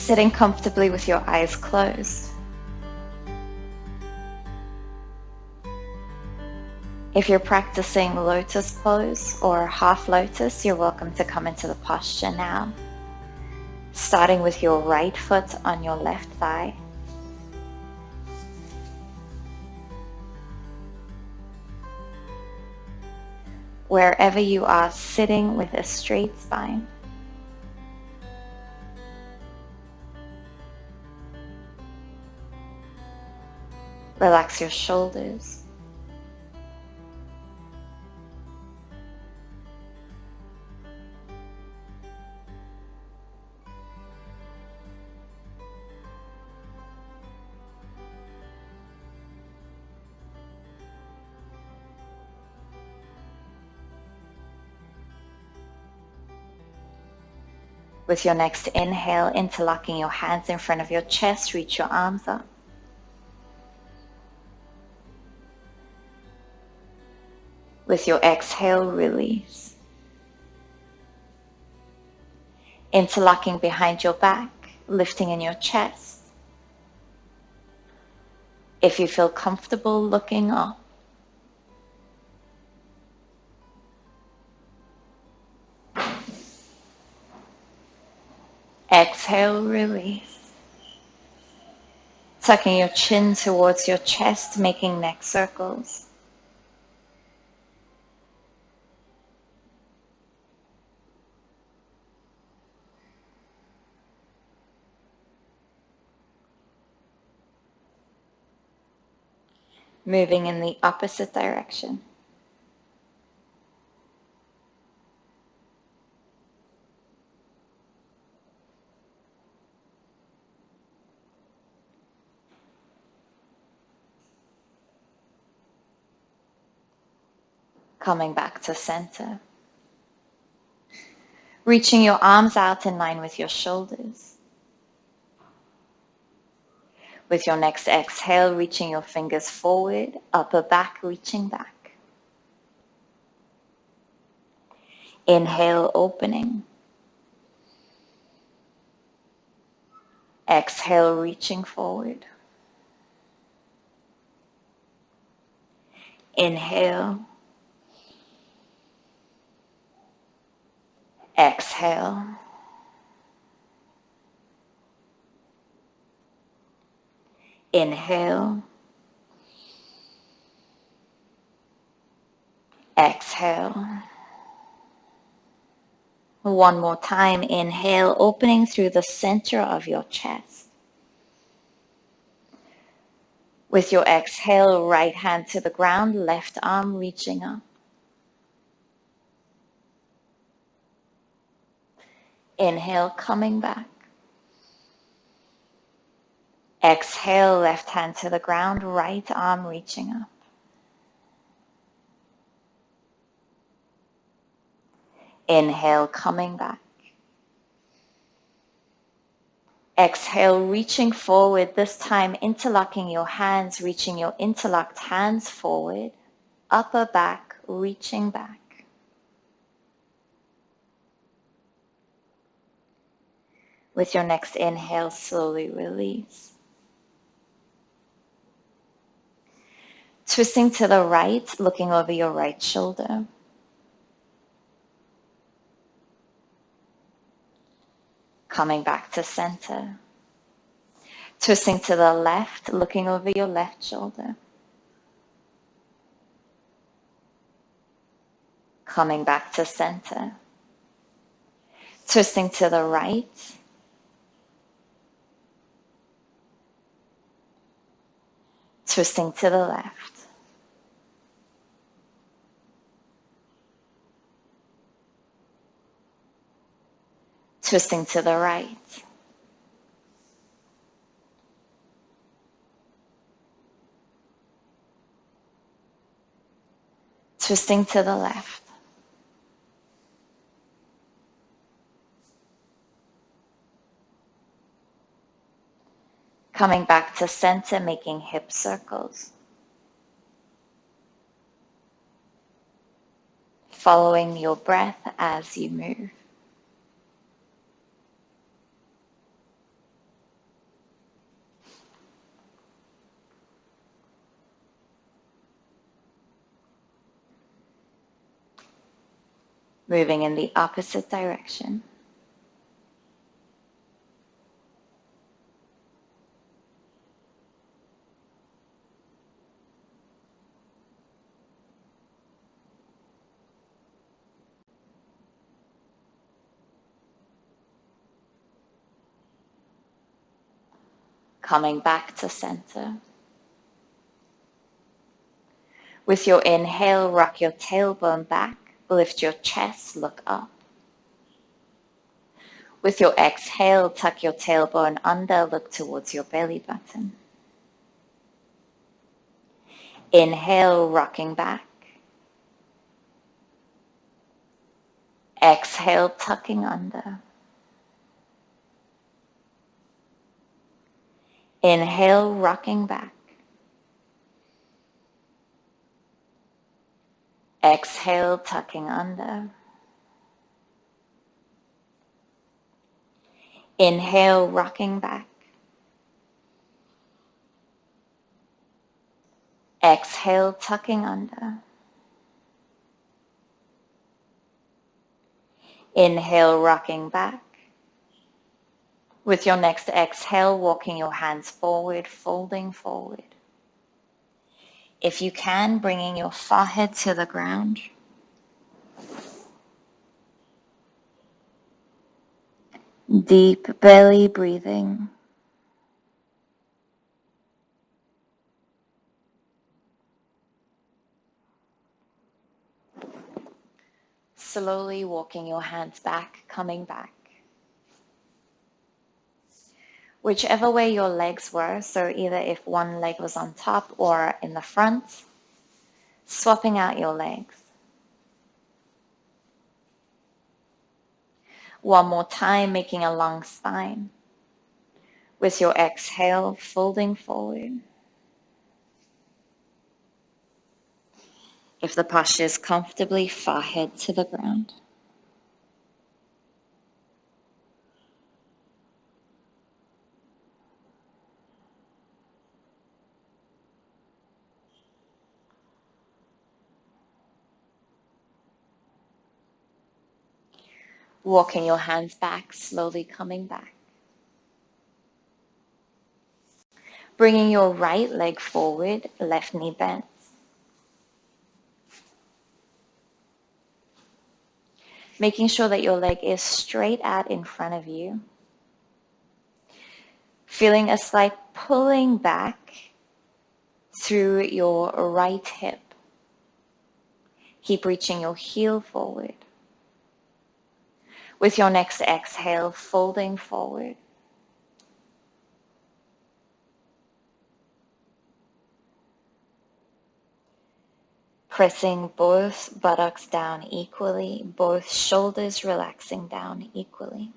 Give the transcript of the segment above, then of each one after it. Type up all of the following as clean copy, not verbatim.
Sitting comfortably with your eyes closed. If you're practicing lotus pose or half lotus, you're welcome to come into the posture now. Starting with your right foot on your left thigh. Wherever you are sitting with a straight spine. Relax your shoulders. With your next inhale, interlocking your hands in front of your chest, reach your arms up. With your exhale, release. Interlocking behind your back, lifting in your chest. If you feel comfortable, looking up. Exhale, release. Tucking your chin towards your chest, making neck circles. Moving in the opposite direction. Coming back to center. Reaching your arms out in line with your shoulders. With your next exhale, reaching your fingers forward, upper back reaching back. Inhale, opening. Exhale, reaching forward. Inhale. Exhale. Inhale. Exhale. One more time. Inhale, opening through the center of your chest. With your exhale, right hand to the ground, left arm reaching up. Inhale, coming back. Exhale, left hand to the ground, right arm reaching up. Inhale, coming back. Exhale, reaching forward, this time interlocking your hands, reaching your interlocked hands forward, upper back, reaching back. With your next inhale, slowly release. Twisting to the right, looking over your right shoulder. Coming back to center. Twisting to the left, looking over your left shoulder. Coming back to center. Twisting to the right. Twisting to the left. Twisting to the right. Twisting to the left. Coming back to center, making hip circles. Following your breath as you move. moving in the opposite direction. Coming back to center. With your inhale, rock your tailbone back, lift your chest, look up. With your exhale, tuck your tailbone under, look towards your belly button. Inhale, rocking back. Exhale, tucking under. Inhale, rocking back. Exhale, tucking under. Inhale, rocking back. Exhale, tucking under. Inhale, rocking back. With your next exhale, walking your hands forward, folding forward. If you can, bringing your forehead to the ground. Deep belly breathing. Slowly walking your hands back, coming back. Whichever way your legs were, so either if one leg was on top or in the front, swapping out your legs. One more time, making a long spine. With your exhale, folding forward. If the posture is comfortably, forehead to the ground. Walking your hands back, slowly coming back. Bringing your right leg forward, left knee bent. Making sure that your leg is straight out in front of you. Feeling a slight pulling back through your right hip. Keep reaching your heel forward. With your next exhale, folding forward. Pressing both buttocks down equally, both shoulders relaxing down equally.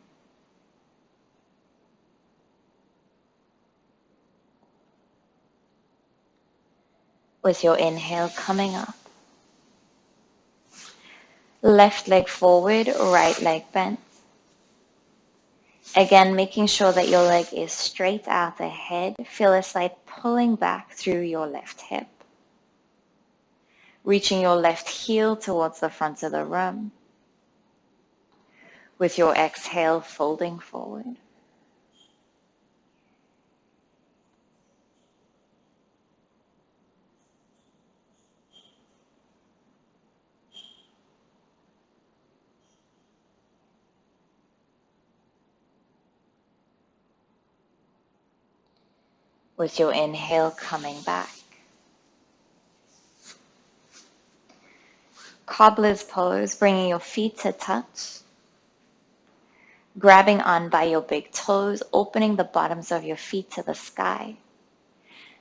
With your inhale coming up. Left leg forward, right leg bent. Again, making sure that your leg is straight out ahead. Feel a slight pulling back through your left hip. Reaching your left heel towards the front of the room. With your exhale, folding forward. With your inhale, coming back. Cobbler's pose, bringing your feet to touch. Grabbing on by your big toes, opening the bottoms of your feet to the sky.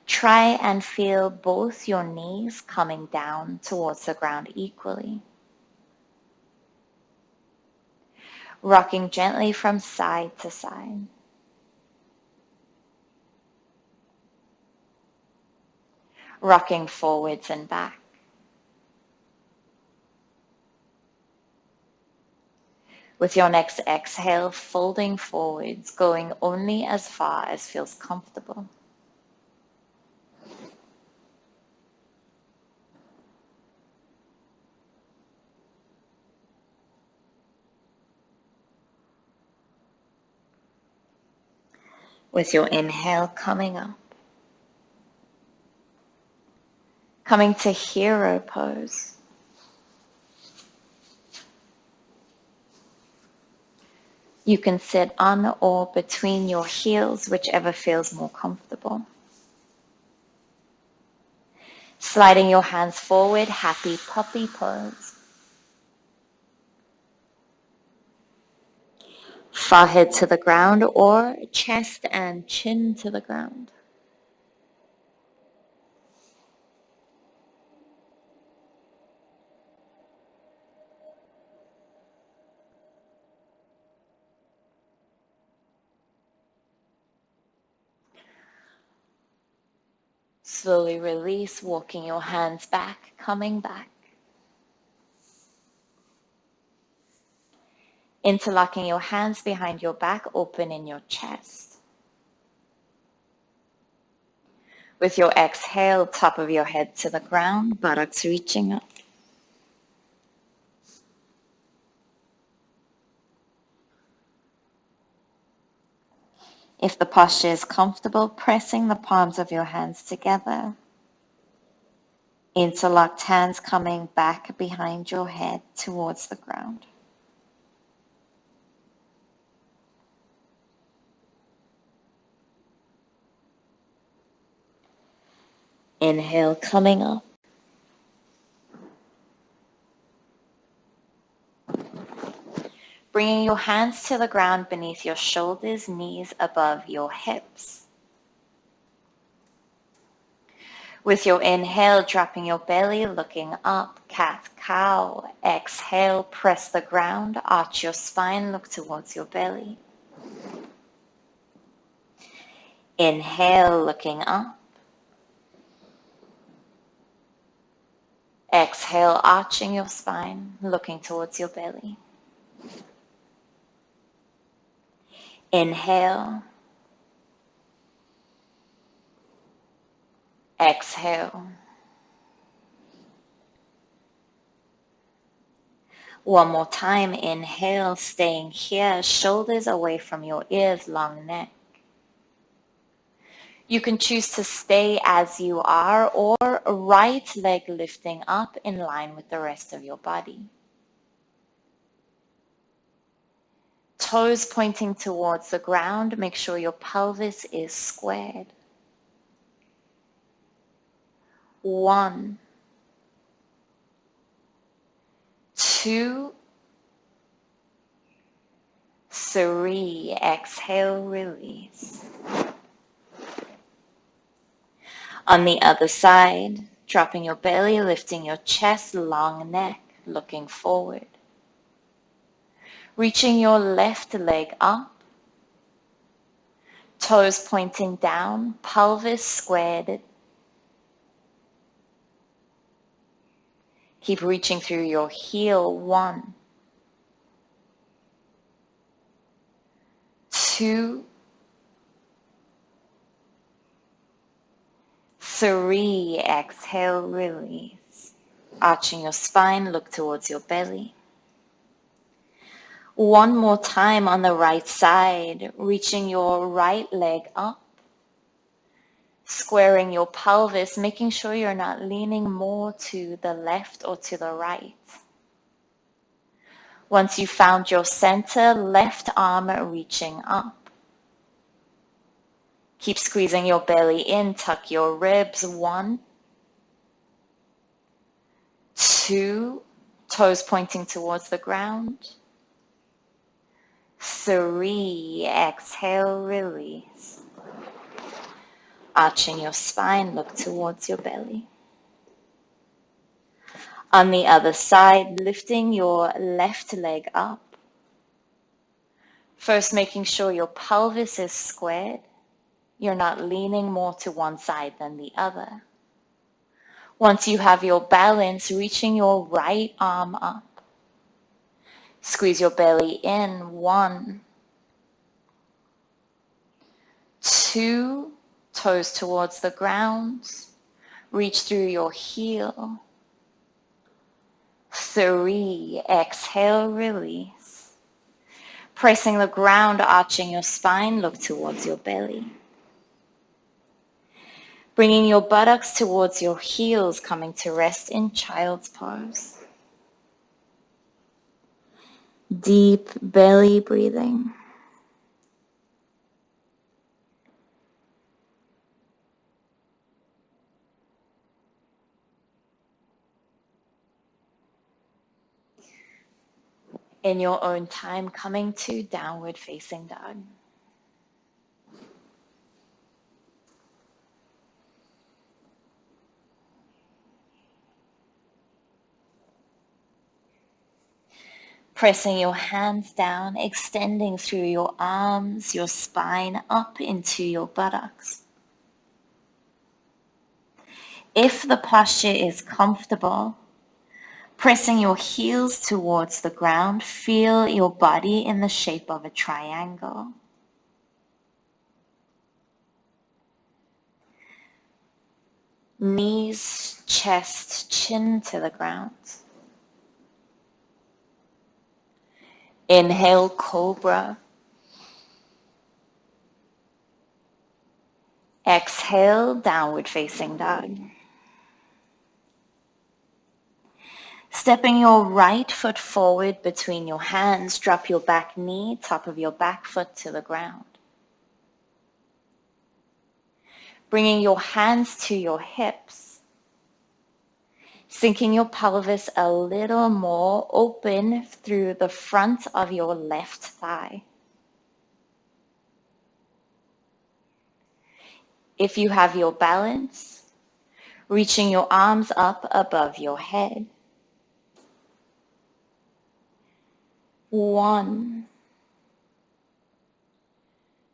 Try and feel both your knees coming down towards the ground equally. Rocking gently from side to side. Rocking forwards and back. With your next exhale, folding forwards, going only as far as feels comfortable. With your inhale coming up, coming to hero pose. You can sit on or between your heels, whichever feels more comfortable. Sliding your hands forward, happy puppy pose. Forehead to the ground or chest and chin to the ground. Slowly release, walking your hands back, coming back. Interlocking your hands behind your back, open in your chest. With your exhale, top of your head to the ground, buttocks reaching up. If the posture is comfortable, pressing the palms of your hands together. Interlocked hands coming back behind your head towards the ground. Inhale, coming up. Bringing your hands to the ground beneath your shoulders, knees above your hips. With your inhale, dropping your belly, looking up, cat-cow. Exhale, press the ground, arch your spine, look towards your belly. Inhale, looking up. Exhale, arching your spine, looking towards your belly. Inhale. Exhale. One more time, inhale, staying here, shoulders away from your ears, long neck. You can choose to stay as you are or right leg lifting up in line with the rest of your body. Toes pointing towards the ground, make sure your pelvis is squared. 1, 2, 3. Exhale, release. On the other side, dropping your belly, lifting your chest, long neck, looking forward. Reaching your left leg up, toes pointing down, pelvis squared. Keep reaching through your heel. 1, 2, 3. Exhale, release. Arching your spine, look towards your belly. One more time on the right side, reaching your right leg up, squaring your pelvis, making sure you're not leaning more to the left or to the right. Once you found your center, left arm reaching up. Keep squeezing your belly in, tuck your ribs. 1, 2, toes pointing towards the ground. 3, exhale, release. Arching your spine, look towards your belly. On the other side, lifting your left leg up. First, making sure your pelvis is squared. You're not leaning more to one side than the other. Once you have your balance, reaching your right arm up. Squeeze your belly in. 1, 2, toes towards the ground. Reach through your heel. 3, exhale, release. Pressing the ground, arching your spine, look towards your belly. Bringing your buttocks towards your heels, coming to rest in child's pose. Deep belly breathing. In your own time, coming to downward facing dog. Pressing your hands down, extending through your arms, your spine, up into your buttocks. If the posture is comfortable, pressing your heels towards the ground, feel your body in the shape of a triangle. Knees, chest, chin to the ground. Inhale, cobra. Exhale, downward facing dog. Stepping your right foot forward between your hands, drop your back knee, top of your back foot to the ground. Bringing your hands to your hips, sinking your pelvis a little more open through the front of your left thigh. If you have your balance, reaching your arms up above your head. 1,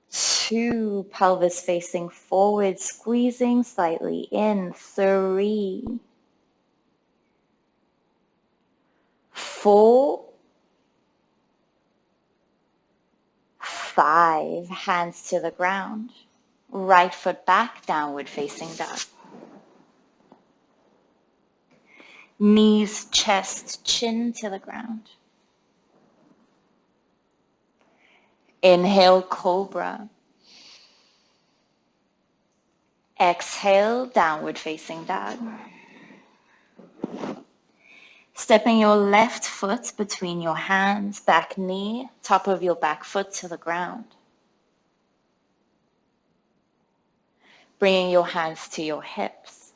2, pelvis facing forward, squeezing slightly in. 3, 4, 5, hands to the ground. Right foot back, downward facing dog. Knees, chest, chin to the ground. Inhale, cobra. Exhale, downward facing dog. Stepping your left foot between your hands, back knee, top of your back foot to the ground. Bringing your hands to your hips.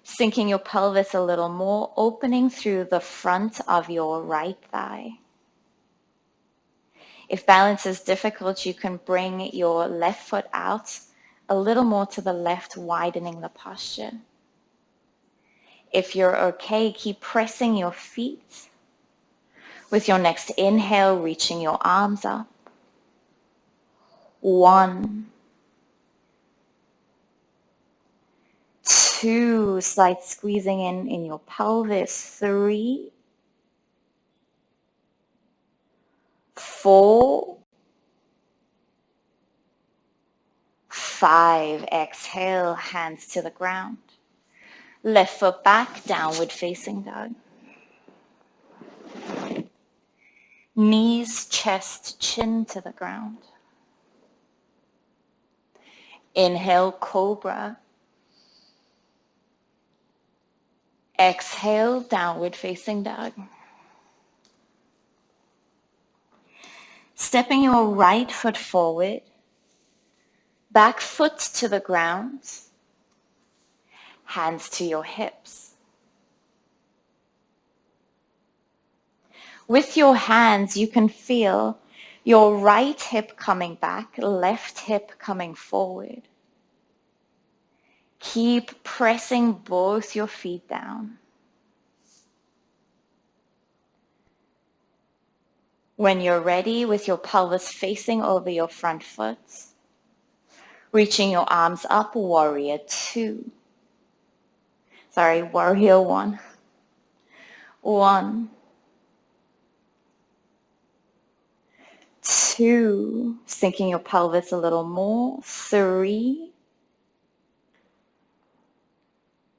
Sinking your pelvis a little more, opening through the front of your right thigh. If balance is difficult, you can bring your left foot out a little more to the left, widening the posture. If you're okay, keep pressing your feet. With your next inhale, reaching your arms up. 1, 2, slight squeezing in your pelvis. 3, 4, 5. Exhale, hands to the ground. Left foot back, downward facing dog. Knees, chest, chin to the ground. Inhale, cobra. Exhale, downward facing dog. Stepping your right foot forward, back foot to the ground, hands to your hips. With your hands, you can feel your right hip coming back, left hip coming forward. Keep pressing both your feet down. When you're ready, with your pelvis facing over your front foot, reaching your arms up, warrior 2. Warrior 1. 1, 2, sinking your pelvis a little more. 3,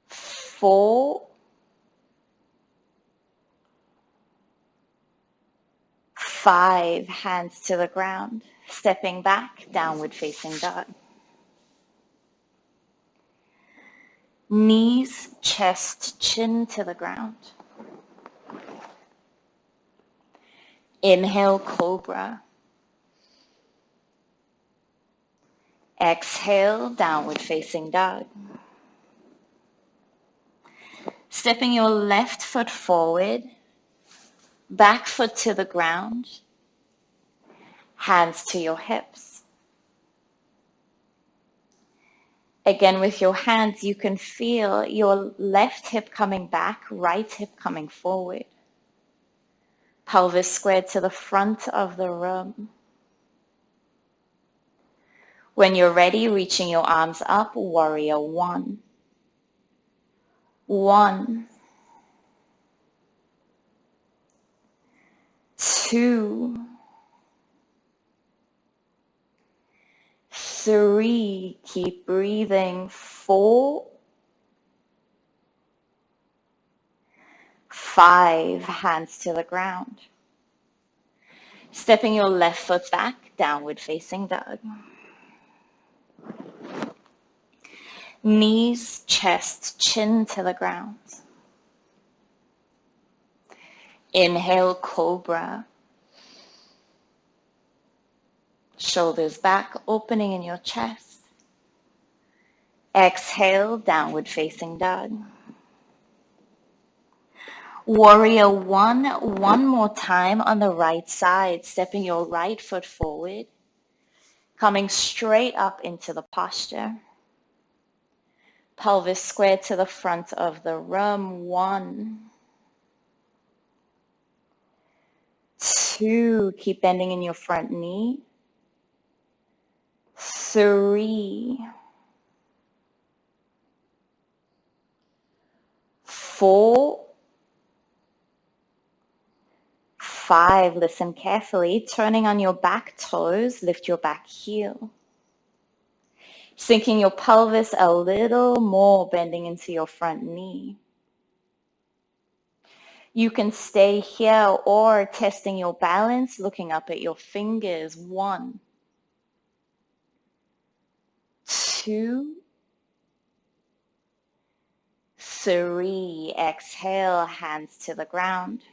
4, 5, hands to the ground. Stepping back, downward facing dog. Knees, chest, chin to the ground. Inhale, cobra. Exhale, downward facing dog. Stepping your left foot forward, back foot to the ground, hands to your hips. Again, with your hands, you can feel your left hip coming back, right hip coming forward. Pelvis squared to the front of the room. When you're ready, reaching your arms up, warrior 1. 1, 2, 3, keep breathing. 4, 5, hands to the ground. Stepping your left foot back, downward facing dog. Knees, chest, chin to the ground. Inhale, cobra. Shoulders back, opening in your chest. Exhale, downward facing dog. Warrior 1, one more time on the right side, stepping your right foot forward, coming straight up into the posture. Pelvis squared to the front of the room. 1, 2, keep bending in your front knee. 3, 4, 5, listen carefully, turning on your back toes, lift your back heel. Sinking your pelvis a little more, bending into your front knee. You can stay here or testing your balance, looking up at your fingers. 1, 2, 3. Exhale, hands to the ground.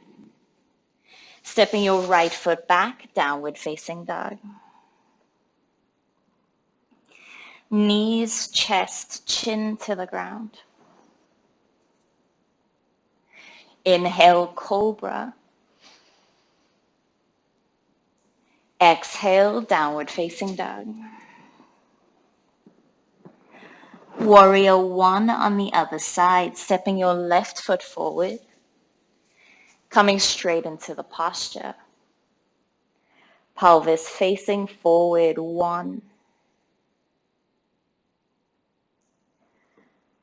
Stepping your right foot back, downward facing dog. Knees, chest, chin to the ground. Inhale, cobra. Exhale, downward facing dog. Warrior 1 on the other side, stepping your left foot forward, coming straight into the posture. Pelvis facing forward. 1,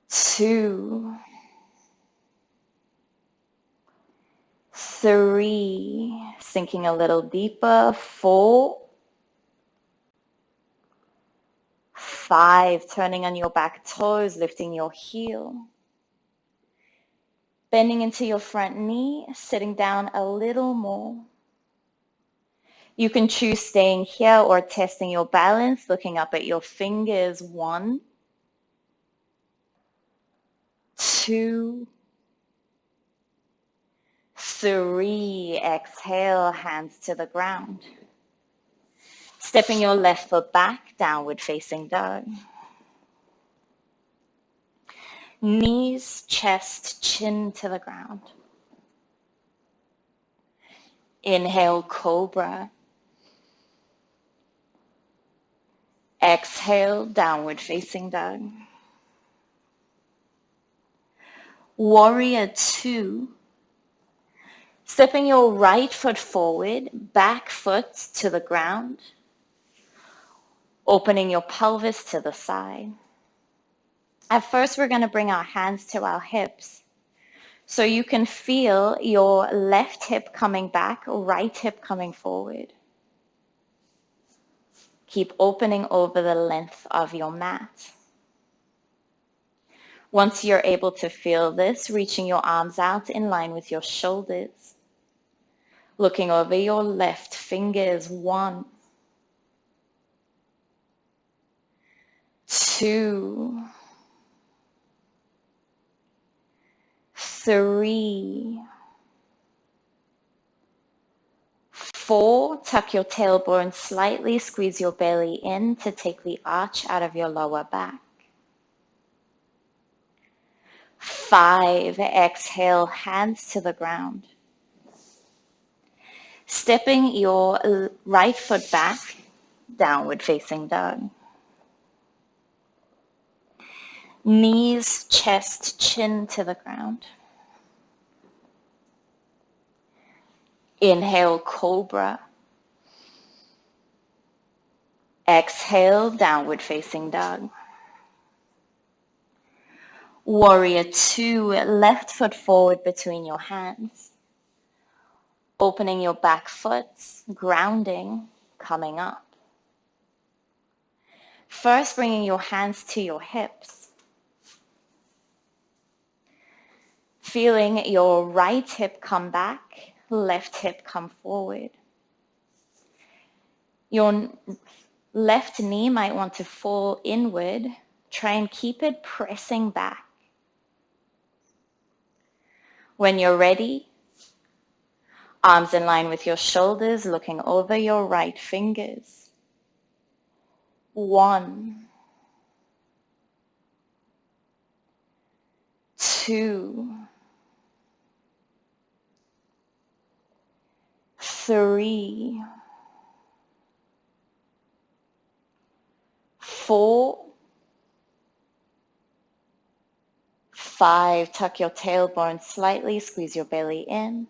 2, 3, sinking a little deeper. 4, 5, turning on your back toes, lifting your heel. Bending into your front knee, sitting down a little more. You can choose staying here or testing your balance, looking up at your fingers. 1, 2, 3. Exhale, hands to the ground. Stepping your left foot back, downward facing dog. Knees, chest, chin to the ground. Inhale, cobra. Exhale, downward facing dog. Warrior 2. Stepping your right foot forward, back foot to the ground. Opening your pelvis to the side. At first, we're going to bring our hands to our hips. So you can feel your left hip coming back, right hip coming forward. Keep opening over the length of your mat. Once you're able to feel this, reaching your arms out in line with your shoulders. Looking over your left fingers, 1, 2, 3, 4, tuck your tailbone slightly, squeeze your belly in to take the arch out of your lower back. 5, exhale, hands to the ground. Stepping your right foot back, downward facing dog. Knees, chest, chin to the ground. Inhale, cobra. Exhale, downward facing dog. Warrior 2, left foot forward between your hands. Opening your back foot, grounding, coming up. First, bringing your hands to your hips. Feeling your right hip come back, left hip come forward. Your left knee might want to fall inward. Try and keep it pressing back. When you're ready, arms in line with your shoulders, looking over your right fingers. 1, 2, 3, 4, 5. Tuck your tailbone slightly, squeeze your belly in.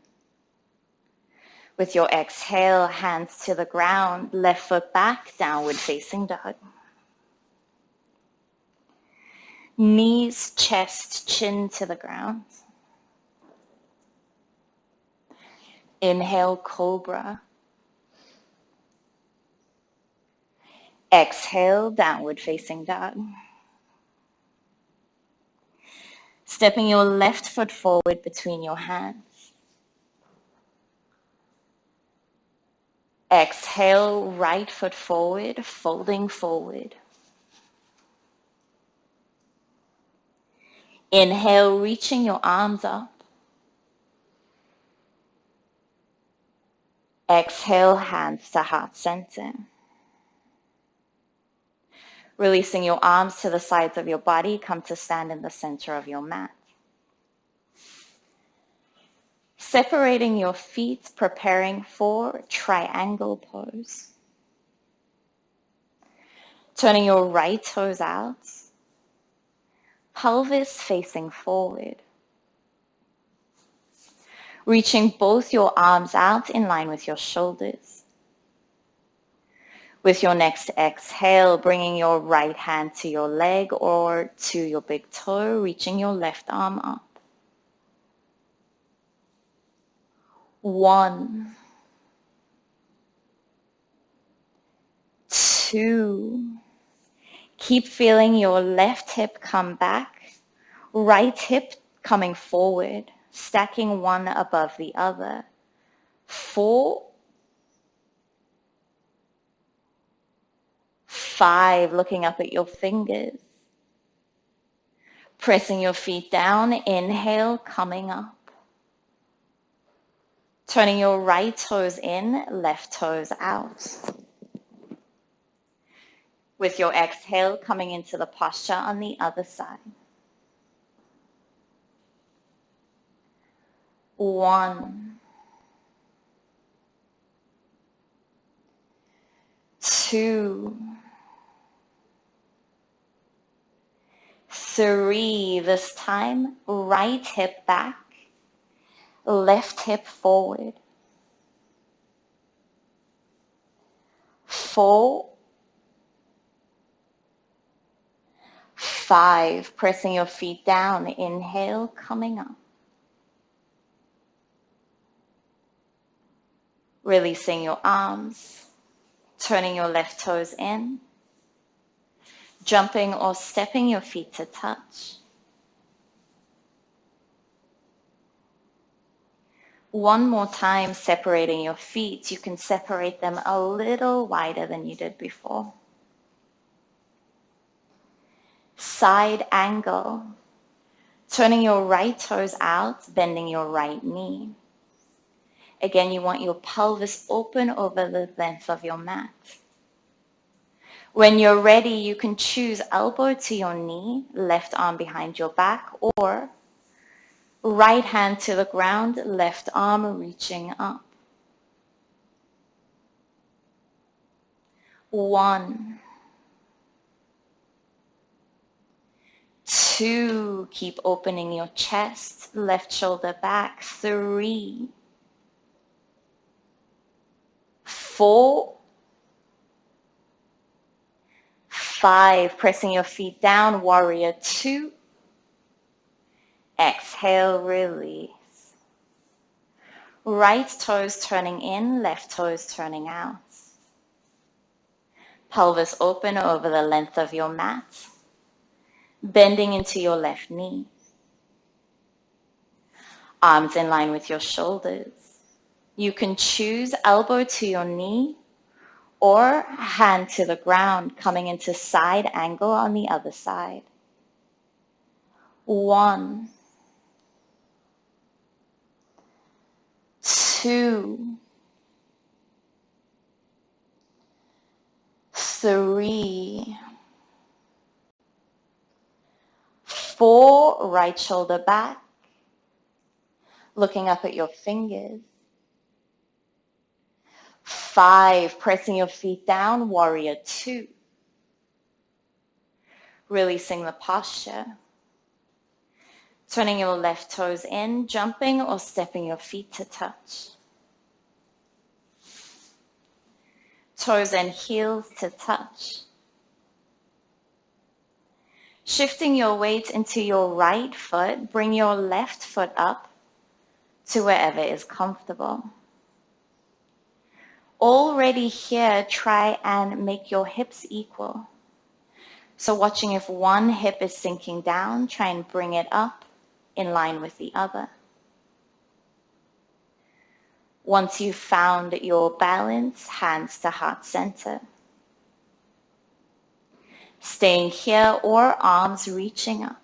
With your exhale, hands to the ground, left foot back, downward facing dog. Knees, chest, chin to the ground. Inhale, cobra. Exhale, downward facing dog. Stepping your left foot forward between your hands. Exhale, right foot forward, folding forward. Inhale, reaching your arms up. Exhale, hands to heart center. Releasing your arms to the sides of your body, come to stand in the center of your mat. Separating your feet, preparing for triangle pose. Turning your right toes out. Pelvis facing forward. Reaching both your arms out in line with your shoulders. With your next exhale, bringing your right hand to your leg or to your big toe, reaching your left arm up. 1, 2. Keep feeling your left hip come back, right hip coming forward, stacking one above the other. 4, 5, looking up at your fingers. Pressing your feet down, inhale, coming up. Turning your right toes in, left toes out. With your exhale, coming into the posture on the other side. 1, 2, 3. This time, right hip back, left hip forward. 4, 5. Pressing your feet down, inhale, coming up. Releasing your arms, turning your left toes in, jumping or stepping your feet to touch. One more time, separating your feet. You can separate them a little wider than you did before. Side angle. Turning your right toes out, bending your right knee. Again, you want your pelvis open over the length of your mat. When you're ready, you can choose elbow to your knee, left arm behind your back, or right hand to the ground, left arm reaching up. 1, 2, keep opening your chest, left shoulder back. 3, 4, 5, pressing your feet down, warrior 2. Exhale, release. Right toes turning in, left toes turning out. Pelvis open over the length of your mat, bending into your left knee. Arms in line with your shoulders. You can choose elbow to your knee or hand to the ground, coming into side angle on the other side. 1, 2, 3, 4, right shoulder back, looking up at your fingers. 5, pressing your feet down, warrior 2. Releasing the posture. Turning your left toes in, jumping or stepping your feet to touch. Toes and heels to touch. Shifting your weight into your right foot, bring your left foot up to wherever is comfortable. Already here, try and make your hips equal. So watching if one hip is sinking down, try and bring it up in line with the other. Once you've found your balance, hands to heart center. Staying here or arms reaching up.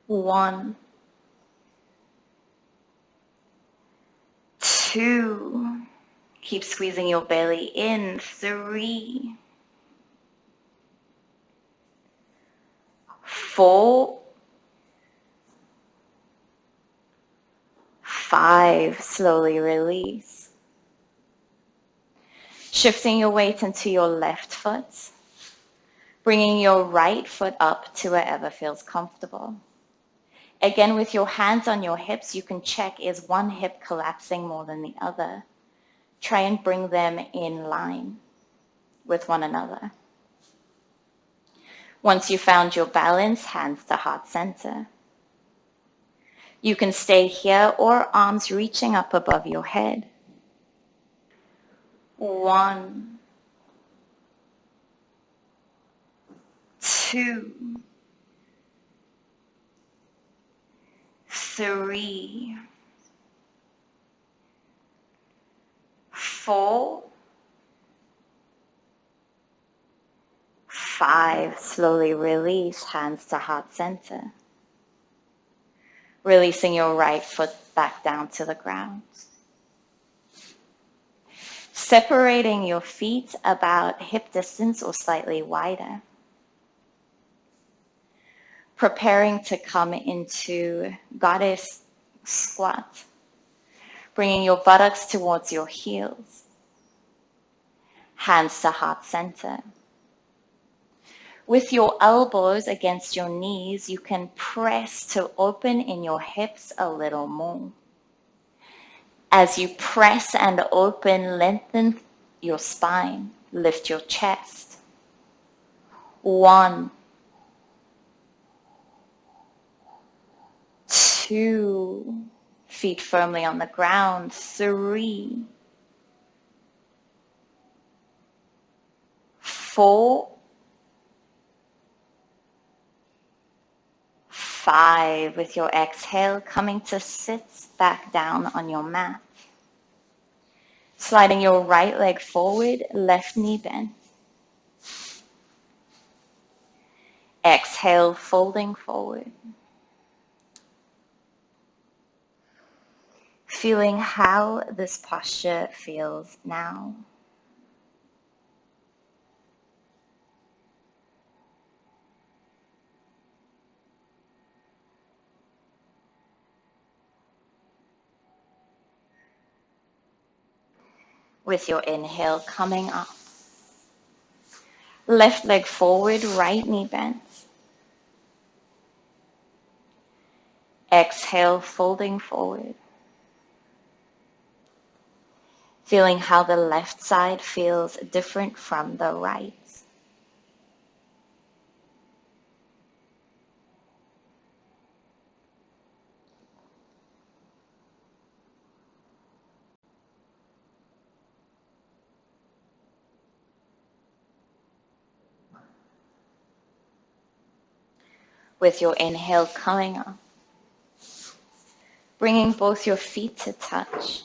1, 2, keep squeezing your belly in. 3, 4, 5, slowly release. Shifting your weight into your left foot, bringing your right foot up to wherever feels comfortable. Again, with your hands on your hips, you can check, is one hip collapsing more than the other? Try and bring them in line with one another. Once you found your balance, hands to heart center. You can stay here or arms reaching up above your head. 1, 2, 3, 4, 5. Slowly release, hands to heart center. Releasing your right foot back down to the ground. Separating your feet about hip distance or slightly wider. Preparing to come into goddess squat. Bringing your buttocks towards your heels. Hands to heart center. With your elbows against your knees, you can press to open in your hips a little more. As you press and open, lengthen your spine, lift your chest. 1, 2, feet firmly on the ground. 3, 4, 5. With your exhale, coming to sit back down on your mat. Sliding your right leg forward, left knee bent. Exhale, folding forward. Feeling how this posture feels now. With your inhale, coming up. Left leg forward, right knee bent. Exhale, folding forward. Feeling how the left side feels different from the right. With your inhale, coming up. Bringing both your feet to touch.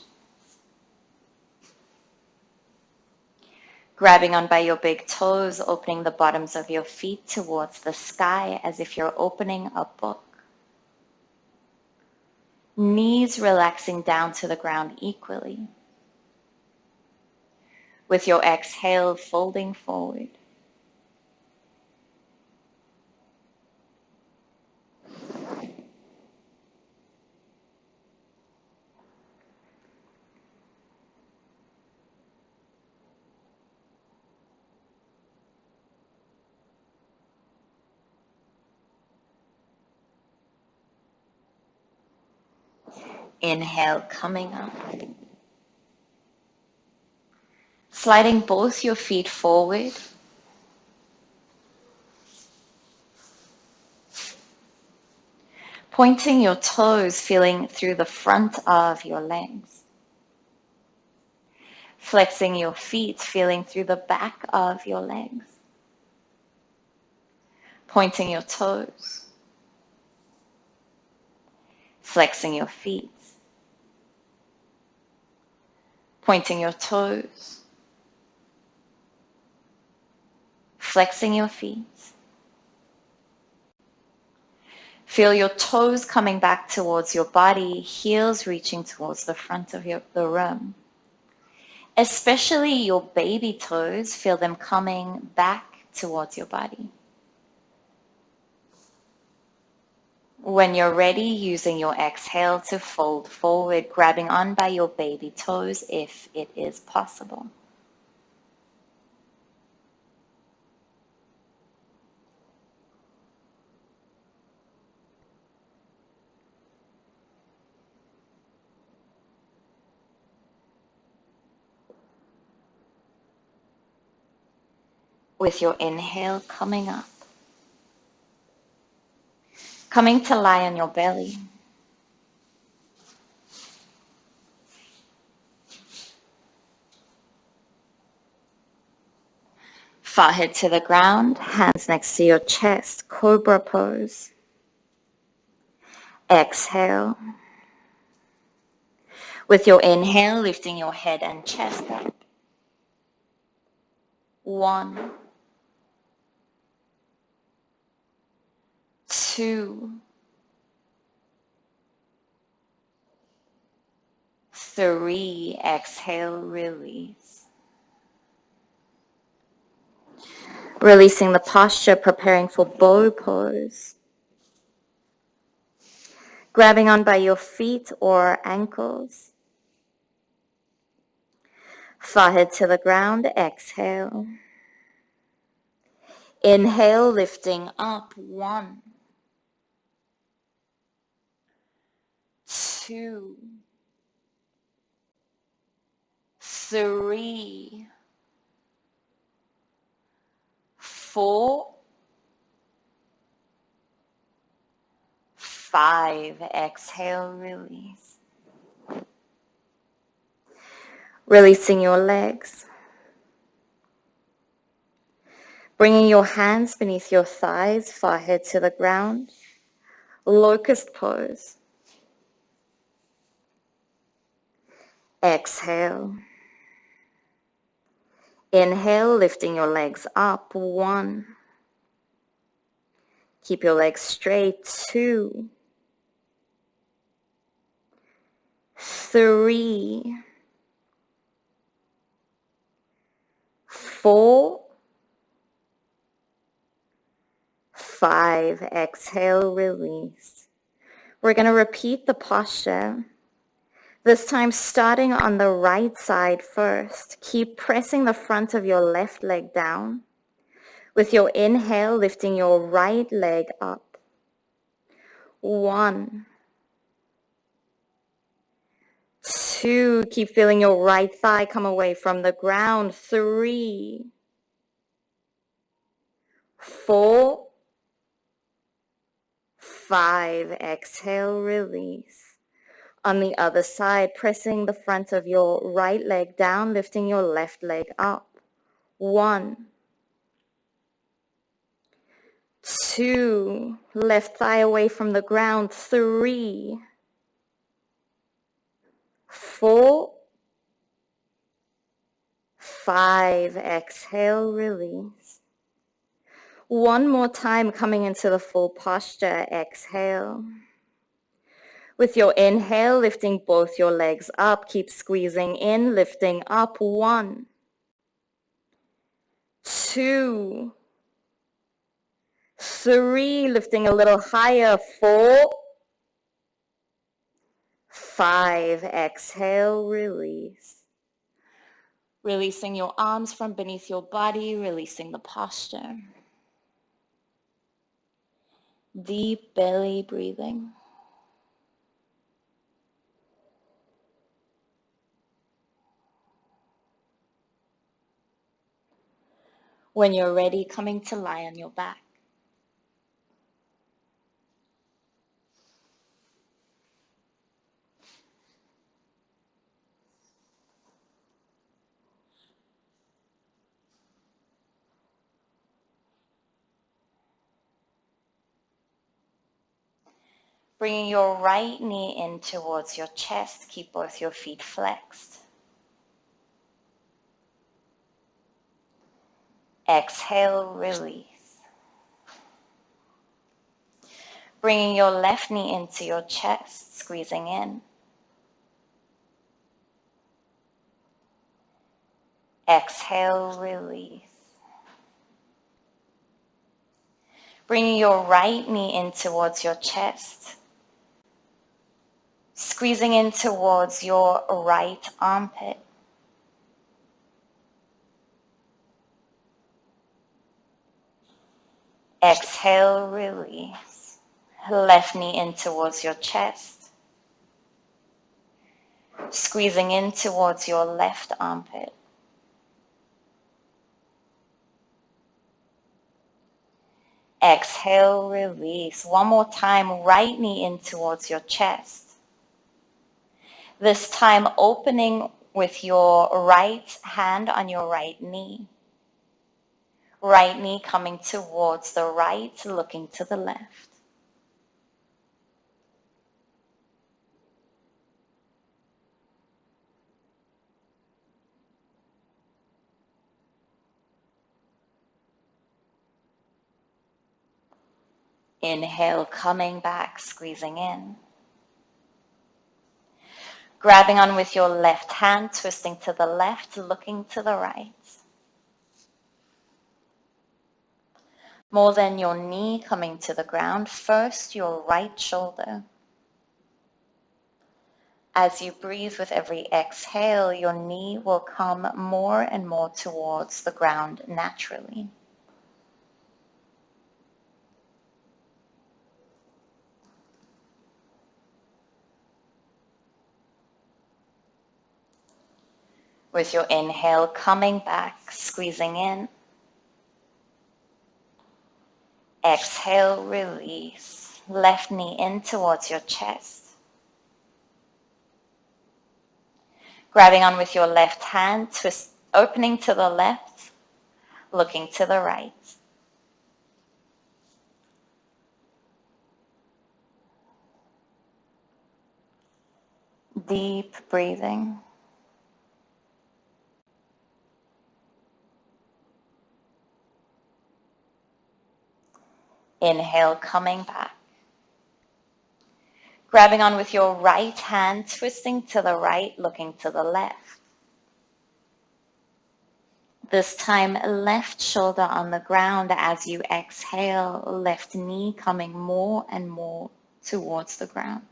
Grabbing on by your big toes, opening the bottoms of your feet towards the sky as if you're opening a book. Knees relaxing down to the ground equally. With your exhale, folding forward. Inhale, coming up. Sliding both your feet forward. Pointing your toes, feeling through the front of your legs. Flexing your feet, feeling through the back of your legs. Pointing your toes. Flexing your feet. Pointing your toes. Flexing your feet. Feel your toes coming back towards your body, heels reaching towards the front of the room. Especially your baby toes, feel them coming back towards your body. When you're ready, using your exhale to fold forward, grabbing on by your baby toes if it is possible. With your inhale, coming up. Coming to lie on your belly. Forehead to the ground, hands next to your chest, cobra pose. Exhale. With your inhale, lifting your head and chest up. 1, 2, 3. Exhale, release. Releasing the posture, preparing for bow pose. Grabbing on by your feet or ankles. Forehead to the ground, exhale. Inhale, lifting up. 1, 2, 3, 4, 5. Exhale, release. Releasing your legs. Bringing your hands beneath your thighs, forehead to the ground. Locust pose. Exhale. Inhale, lifting your legs up. 1. Keep your legs straight. 2. 3. 4. 5. Exhale, release. We're going to repeat the posture. This time starting on the right side first. Keep pressing the front of your left leg down. With your inhale, lifting your right leg up. 1. 2. Keep feeling your right thigh come away from the ground. 3. 4. 5. Exhale, release. On the other side, pressing the front of your right leg down, lifting your left leg up. 1. 2. Left thigh away from the ground. 3. 4. 5. Exhale, release. One more time, coming into the full posture. Exhale. With your inhale, lifting both your legs up. Keep squeezing in, lifting up. 1. 2. 3. Lifting a little higher. 4. 5. Exhale, release. Releasing your arms from beneath your body, releasing the posture. Deep belly breathing. When you're ready, coming to lie on your back. Bringing your right knee in towards your chest. Keep both your feet flexed. Exhale, release. Bringing your left knee into your chest, squeezing in. Exhale, release. Bringing your right knee in towards your chest, squeezing in towards your right armpit. Exhale, release. Left knee in towards your chest, squeezing in towards your left armpit. Exhale, release. One more time, right knee in towards your chest. This time opening with your right hand on your right knee. Right knee coming towards the right, looking to the left. Inhale, coming back, squeezing in. Grabbing on with your left hand, twisting to the left, looking to the right. More than your knee coming to the ground, first your right shoulder. As you breathe with every exhale, your knee will come more and more towards the ground naturally. With your inhale, coming back, squeezing in. Exhale, release. Left knee in towards your chest. Grabbing on with your left hand, twist, opening to the left, looking to the right. Deep breathing. Inhale, coming back. Grabbing on with your right hand, twisting to the right, looking to the left. This time, left shoulder on the ground as you exhale, left knee coming more and more towards the ground.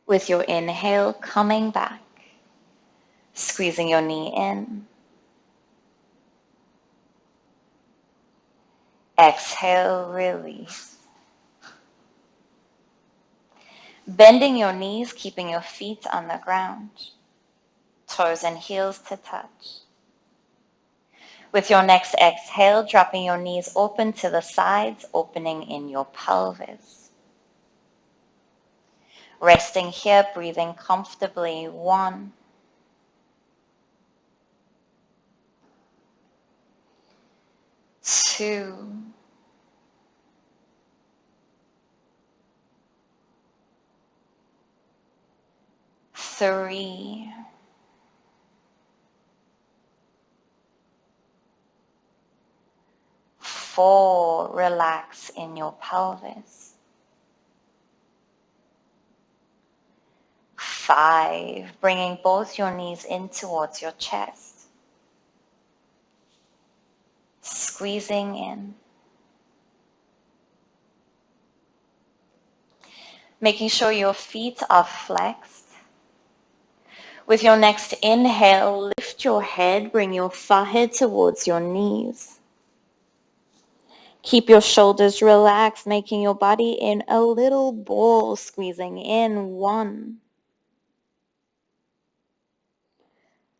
With your inhale, coming back, squeezing your knee in. Exhale, release. Bending your knees, keeping your feet on the ground. Toes and heels to touch. With your next exhale, dropping your knees open to the sides, opening in your pelvis. Resting here, breathing comfortably. 1, 2, 3, 4, relax in your pelvis. 5, bringing both your knees in towards your chest. Squeezing in. Making sure your feet are flexed. With your next inhale, lift your head, bring your forehead towards your knees. Keep your shoulders relaxed, making your body in a little ball, squeezing in. 1,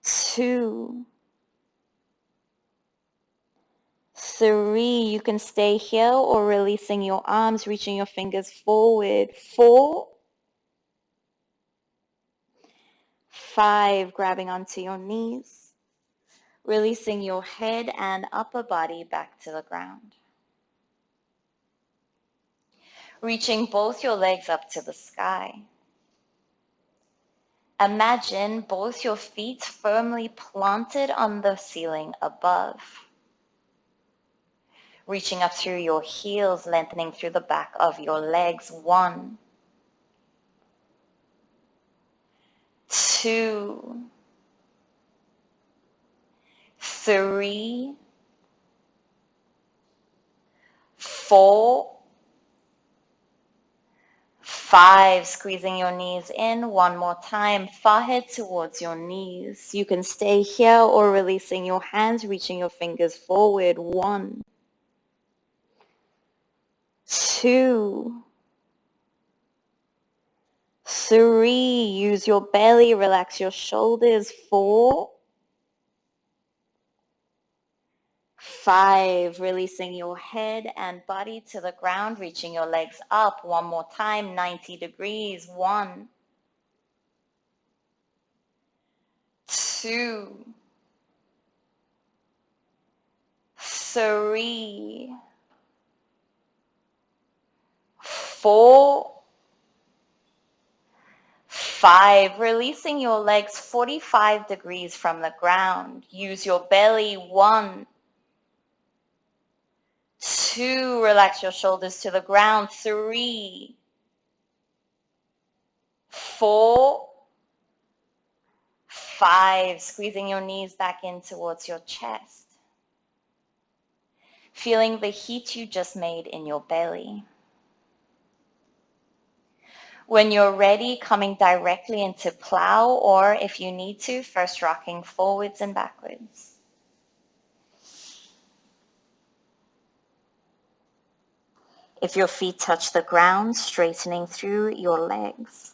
2, 3. You can stay here or releasing your arms, reaching your fingers forward. 4, 5, grabbing onto your knees, releasing your head and upper body back to the ground. Reaching both your legs up to the sky. Imagine both your feet firmly planted on the ceiling above. Reaching up through your heels, lengthening through the back of your legs. 1, 2, 3, 4, 5, squeezing your knees in. 1 more time, forehead towards your knees. You can stay here or releasing your hands, reaching your fingers forward. 1, 2, 3, use your belly, relax your shoulders. 4, 5, releasing your head and body to the ground, reaching your legs up. 1 more time, 90 degrees. 1, 2, 3, 4, 5, releasing your legs 45 degrees from the ground. Use your belly. 1, 2, relax your shoulders to the ground. 3, 4, 5, squeezing your knees back in towards your chest. Feeling the heat you just made in your belly. When you're ready, coming directly into plow, or if you need to, first rocking forwards and backwards. If your feet touch the ground, straightening through your legs.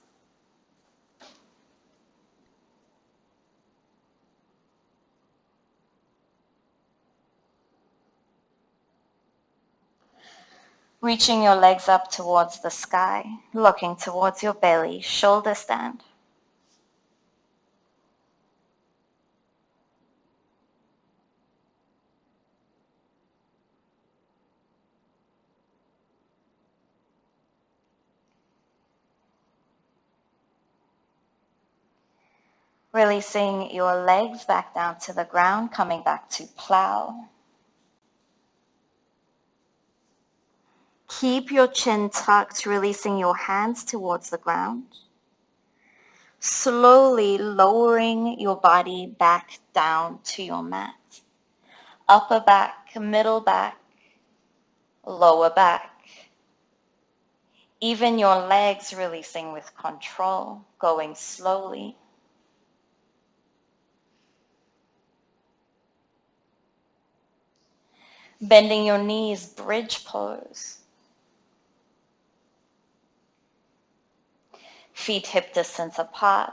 Reaching your legs up towards the sky, looking towards your belly, shoulder stand. Releasing your legs back down to the ground, coming back to plow. Keep your chin tucked, releasing your hands towards the ground. Slowly lowering your body back down to your mat. Upper back, middle back, lower back. Even your legs releasing with control, going slowly. Bending your knees, bridge pose. Feet hip distance apart.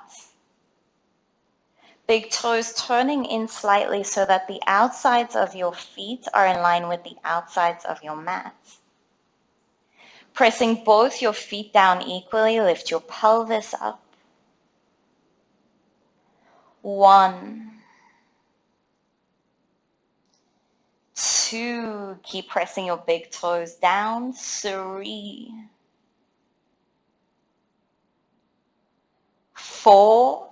Big toes turning in slightly so that the outsides of your feet are in line with the outsides of your mat. Pressing both your feet down equally, lift your pelvis up. 1, 2, keep pressing your big toes down. 3, 4,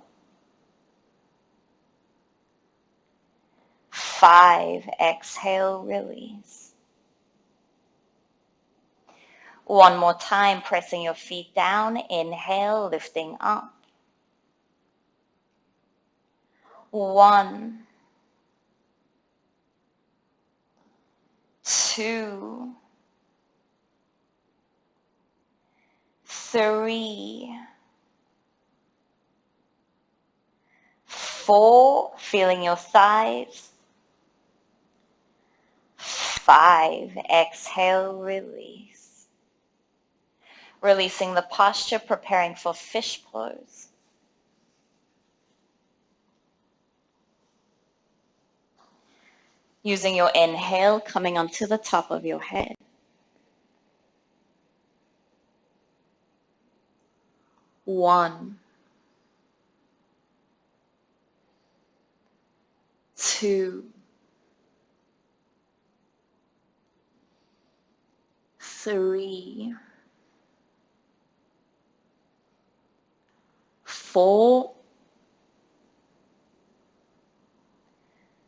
5, exhale, release. One more time, pressing your feet down, inhale, lifting up. 1, 2, 3, 4, feeling your thighs. 5, exhale, release. Releasing the posture, preparing for fish pose. Using your inhale, coming onto the top of your head. 1, 2, 3, 4,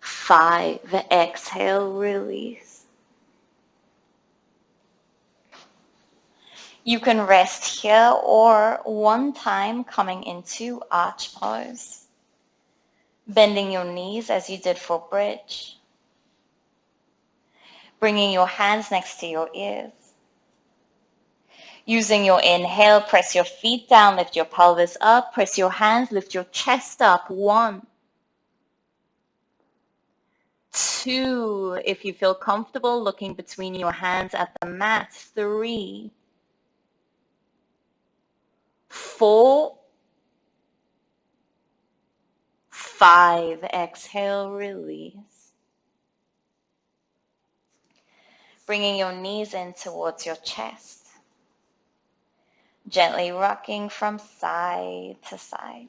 5, exhale, release. You can rest here or one time coming into arch pose. Bending your knees as you did for bridge. Bringing your hands next to your ears. Using your inhale, press your feet down, lift your pelvis up, press your hands, lift your chest up. 1, 2, if you feel comfortable, looking between your hands at the mat. 3, 4, 5, exhale, release. Bringing your knees in towards your chest. Gently rocking from side to side.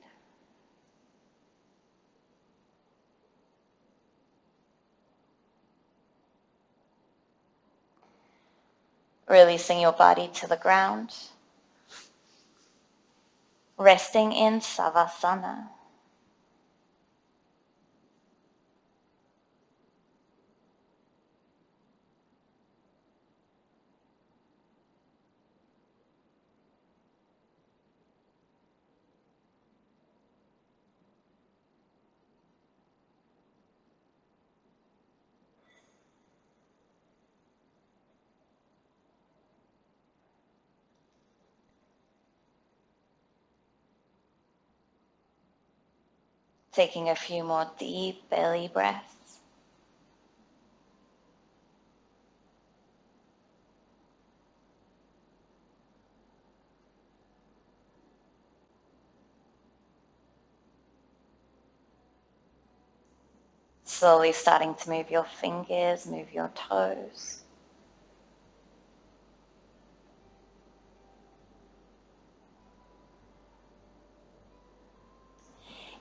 Releasing your body to the ground. Resting in Savasana. Taking a few more deep belly breaths. Slowly starting to move your fingers, move your toes.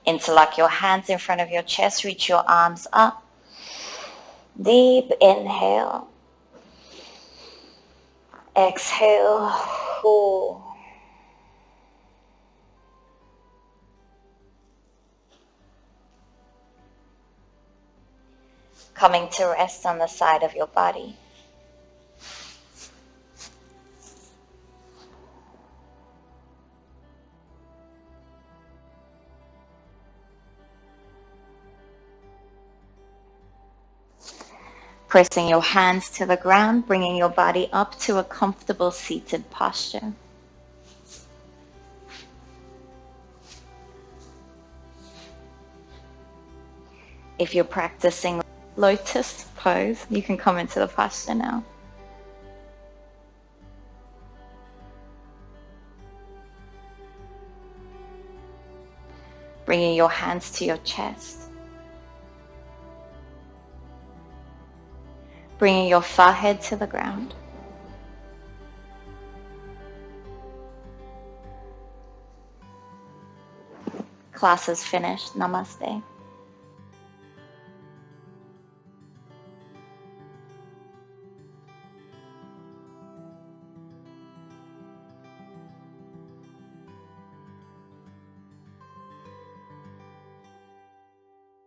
Interlock your hands in front of your chest. Reach your arms up. Deep inhale. Exhale. Ooh. Coming to rest on the side of your body. Pressing your hands to the ground, bringing your body up to a comfortable seated posture. If you're practicing lotus pose, you can come into the posture now. Bringing your hands to your chest. Bringing your forehead to the ground. Class is finished. Namaste.